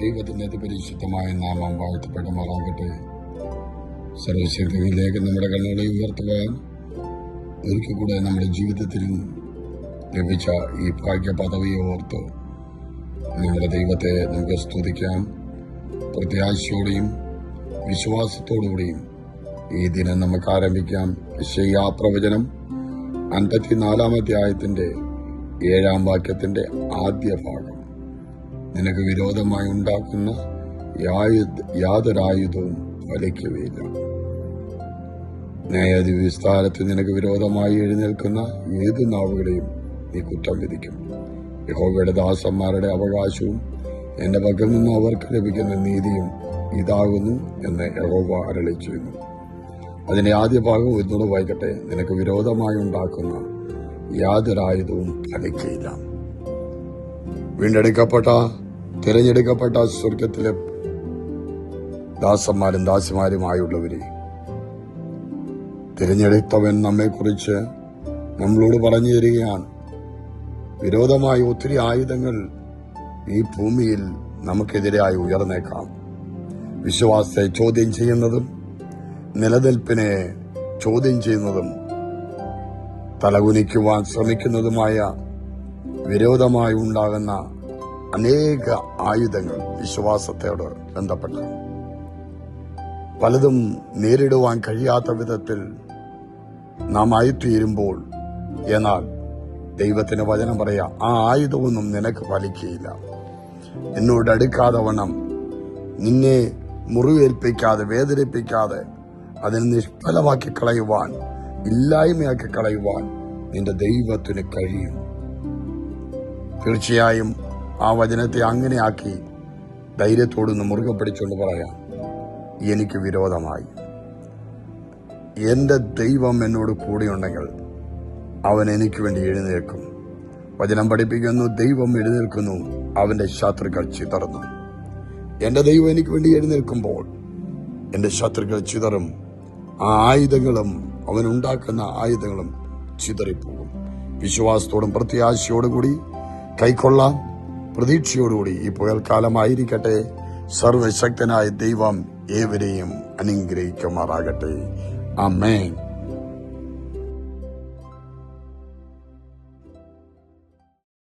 ദൈവത്തിന്റെ അതിപരിശുദ്ധമായ നാമം വാഴ്ത്തപ്പെടുമാറാകട്ടെ. സർവശക്തിയിലേക്ക് നമ്മുടെ കണ്ണുകളെ ഉയർത്തുവാൻ ഒരിക്കൽ കൂടെ നമ്മുടെ ജീവിതത്തിൽ ലഭിച്ച ഈ ഭാഗ്യ പദവിയെ ഓർത്ത് നമ്മുടെ ദൈവത്തെ നമുക്ക് സ്തുതിക്കാം. പ്രത്യാശയോടെയും വിശ്വാസത്തോടുകൂടിയും ഈ ദിനം നമുക്ക് ആരംഭിക്കാം. യെശയ്യാ പ്രവചനം 54 അധ്യായത്തിന്റെ 7 വാക്യത്തിന്റെ ആദ്യ ഭാഗം. നിനക്ക് വിരോധമായി ഉണ്ടാക്കുന്ന യാതൊരായുധവും ഫലിക്കുകയില്ല. ന്യായാധിപ വിസ്താരത്തിൽ നിനക്ക് വിരോധമായി എഴുന്നേൽക്കുന്ന ഏത് നാവുകളെയും നീ കുറ്റം വിധിക്കും. യഹോവയുടെ ദാസന്മാരുടെ അവകാശവും എന്റെ പക്കൽ നിന്ന് അവർക്ക് ലഭിക്കുന്ന നീതിയും ഇതാകുന്നു എന്ന് യഹോവ അരുളിച്ചെയ്യുന്നു. അതിന്റെ ആദ്യ ഭാഗം ഒന്നുകൂടെ വായിക്കട്ടെ. നിനക്ക് വിരോധമായി ഉണ്ടാക്കുന്ന യാതൊരായുധവും ഫലിക്കയില്ല. വീണ്ടെടുക്കപ്പെട്ട തിരഞ്ഞെടുക്കപ്പെട്ട സ്വർഗത്തിലെ ദാസന്മാരും ദാസിമാരുമായുള്ളവരെ, തിരഞ്ഞെടുത്തവൻ നമ്മെക്കുറിച്ച് നമ്മളോട് പറഞ്ഞു തരികയാണ്. വിരോധമായ ഒത്തിരി ആയുധങ്ങൾ ഈ ഭൂമിയിൽ നമുക്കെതിരായി ഉയർന്നേക്കാം. വിശ്വാസത്തെ ചോദ്യം ചെയ്യുന്നതും നിലനിൽപ്പിനെ ചോദ്യം ചെയ്യുന്നതും തലകുനിക്കുവാൻ ശ്രമിക്കുന്നതുമായ വിരോധമായി ഉണ്ടാകുന്ന അനേക ആയുധങ്ങൾ വിശ്വാസത്തോട് ബന്ധപ്പെട്ട പലതും നേരിടുവാൻ കഴിയാത്ത വിധത്തിൽ നാം ആയിത്തീരുമ്പോൾ, എന്നാൽ ദൈവത്തിന് വചനം പറയാം, ആ ആയുധമൊന്നും നിനക്ക് ഫലിക്കുകയില്ല. എന്നോട് അടുക്കാതെ വണ്ണം, നിന്നെ മുറിവേൽപ്പിക്കാതെ വേദനിപ്പിക്കാതെ അതിനെ നിഷ്ഫലമാക്കി കളയുവാൻ, ഇല്ലായ്മയാക്കി കളയുവാൻ നിന്റെ ദൈവത്തിന് കഴിയും. തീർച്ചയായും ആ വചനത്തെ അങ്ങനെയാക്കി ധൈര്യത്തോടൊന്ന് മുറുകെ പിടിച്ചുകൊണ്ട് പറയാം, എനിക്ക് വിരോധമായി എന്റെ ദൈവം എന്നോട് കൂടെയുണ്ടെങ്കിൽ അവൻ എനിക്ക് വേണ്ടി എഴുന്നേൽക്കും. വചനം പഠിപ്പിക്കുന്നു, ദൈവം എഴുന്നേൽക്കുന്നു, അവന്റെ ശത്രുക്കൾ ചിതറുന്നു. എന്റെ ദൈവം എനിക്ക് വേണ്ടി എഴുന്നേൽക്കുമ്പോൾ എന്റെ ശത്രുക്കൾ ചിതറും. ആ ആയുധങ്ങളും അവനുണ്ടാക്കുന്ന ആയുധങ്ങളും ചിതറിപ്പോകും. വിശ്വാസത്തോടും പ്രത്യാശയോടും കൂടി കൈക്കൊള്ളാൻ പ്രതീക്ഷയോടുകൂടി ഈ പുകൽക്കാലമായിരിക്കട്ടെ. സർവശക്തനായ ദൈവം ഏവരെയും അനുഗ്രഹിക്കുമാറാകട്ടെ. ആമേൻ.